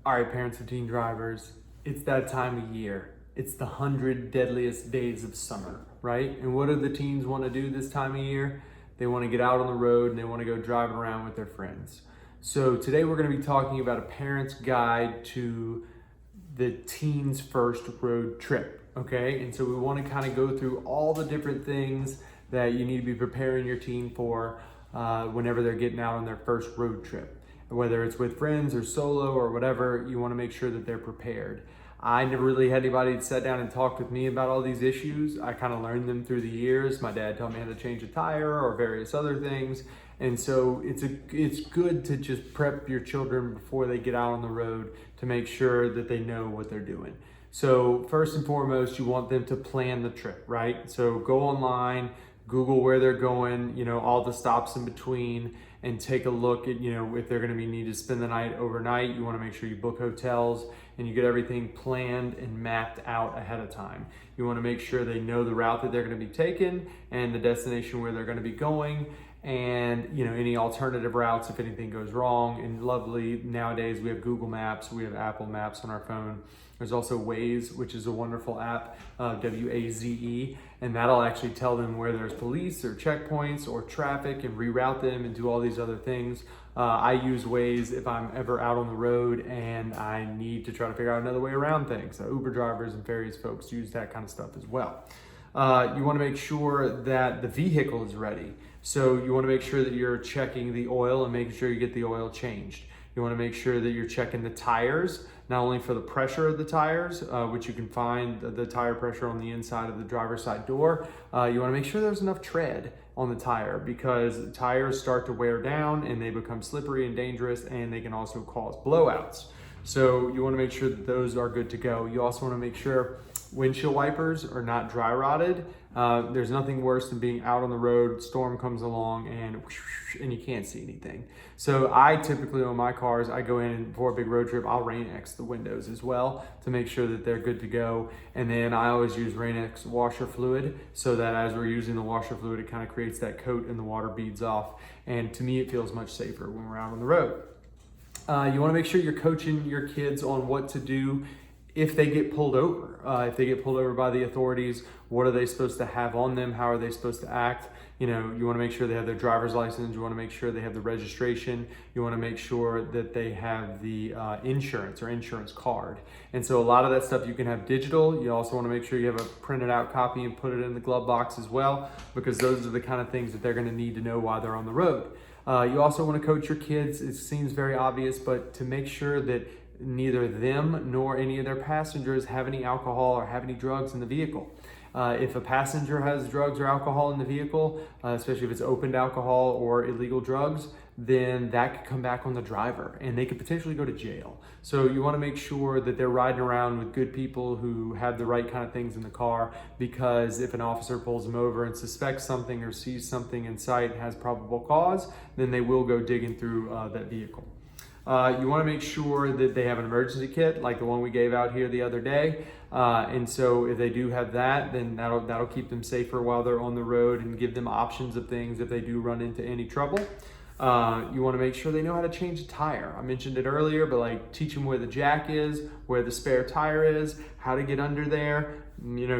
All right, parents of teen drivers, it's that time of year. It's the 100 deadliest days of summer, right? And what do the teens want to do this time of year? They want to get out on the road and they want to go driving around with their friends. So today we're going to be talking about a parent's guide to the teen's first road trip, okay? And so we want to kind of go through all the different things that you need to be preparing your teen for whenever they're getting out on their first road trip. Whether it's with friends or solo or whatever, you want to make sure that they're prepared. I never really had anybody sit down and talk with me about all these issues. I kind of learned them through the years. My dad taught me how to change a tire or various other things. And so it's good to just prep your children before they get out on the road to make sure that they know what they're doing. So first and foremost, you want them to plan the trip, right? So go online, Google where they're going, all the stops in between, and take a look at, if they're going to be needed to spend the night overnight. You want to make sure you book hotels and you get everything planned and mapped out ahead of time. You want to make sure they know the route that they're going to be taking and the destination where they're going to be going, and any alternative routes if anything goes wrong. And lovely, nowadays we have Google Maps, we have Apple Maps on our phone. There's also Waze, which is a wonderful app, W-A-Z-E, and that'll actually tell them where there's police or checkpoints or traffic and reroute them and do all these other things. I use Waze if I'm ever out on the road and I need to try to figure out another way around things. So Uber drivers and various folks use that kind of stuff as well. You want to make sure that the vehicle is ready. So you want to make sure that you're checking the oil and making sure you get the oil changed. You want to make sure that you're checking the tires, not only for the pressure of the tires, which you can find the tire pressure on the inside of the driver's side door. You want to make sure there's enough tread on the tire, because tires start to wear down and they become slippery and dangerous, and they can also cause blowouts. So you want to make sure that those are good to go. You also want to make sure windshield wipers are not dry rotted. There's nothing worse than being out on the road, storm comes along and you can't see anything. So I typically, on my cars, I go in and for a big road trip, I'll Rain-X the windows as well to make sure that they're good to go. And then I always use Rain-X washer fluid, so that as we're using the washer fluid, it kind of creates that coat and the water beads off. And to me, it feels much safer when we're out on the road. You want to make sure you're coaching your kids on what to do if they get pulled over. If they get pulled over by the authorities, what are they supposed to have on them? How are they supposed to act? You want to make sure they have their driver's license. You want to make sure they have the registration. You want to make sure that they have the insurance or insurance card. And so a lot of that stuff you can have digital. You also want to make sure you have a printed out copy and put it in the glove box as well, because those are the kind of things that they're going to need to know while they're on the road. You also want to coach your kids. It seems very obvious, but to make sure that neither them nor any of their passengers have any alcohol or have any drugs in the vehicle. If a passenger has drugs or alcohol in the vehicle, especially if it's opened alcohol or illegal drugs, then that could come back on the driver and they could potentially go to jail. So you want to make sure that they're riding around with good people who have the right kind of things in the car, because if an officer pulls them over and suspects something or sees something in sight, has probable cause, then they will go digging through that vehicle. You want to make sure that they have an emergency kit like the one we gave out here the other day. And so if they do have that, then that'll keep them safer while they're on the road and give them options of things if they do run into any trouble. You want to make sure they know how to change a tire. I mentioned it earlier, but teach them where the jack is, where the spare tire is, how to get under there,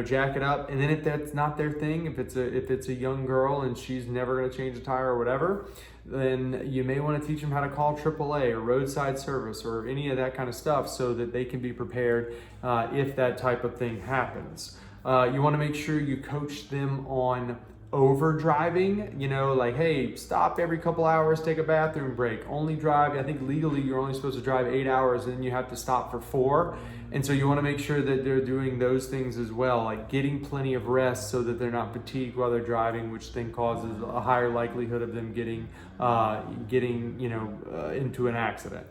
jack it up. And then if that's not their thing, if it's a young girl and she's never going to change a tire or whatever, then you may want to teach them how to call AAA or roadside service or any of that kind of stuff, so that they can be prepared if that type of thing happens. You want to make sure you coach them on over driving, hey, stop every couple hours, take a bathroom break, only drive. I think legally you're only supposed to drive 8 hours and then you have to stop for 4. And so you want to make sure that they're doing those things as well, like getting plenty of rest so that they're not fatigued while they're driving, which then causes a higher likelihood of them getting into an accident.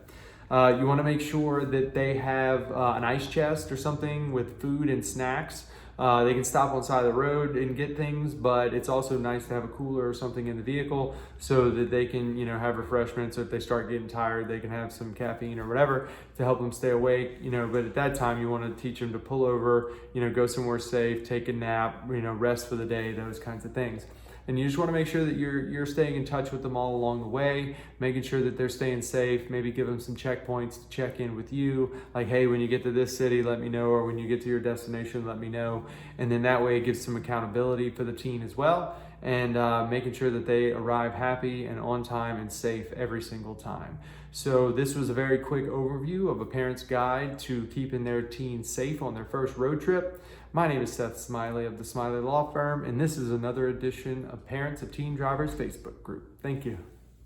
You want to make sure that they have an ice chest or something with food and snacks. They can stop on the side of the road and get things, but it's also nice to have a cooler or something in the vehicle so that they can, have refreshments. So if they start getting tired, they can have some caffeine or whatever to help them stay awake, but at that time you want to teach them to pull over, go somewhere safe, take a nap, rest for the day, those kinds of things. and you just want to make sure that you're staying in touch with them all along the way, making sure that they're staying safe, maybe give them some checkpoints to check in with you, like, hey, when you get to this city, let me know, or when you get to your destination, let me know. And then that way it gives some accountability for the teen as well, and making sure that they arrive happy and on time and safe every single time. So this was a very quick overview of a parent's guide to keeping their teen safe on their first road trip. My name is Seth Smiley of the Smiley Law Firm, and this is another edition of Parents of Teen Drivers Facebook group. Thank you.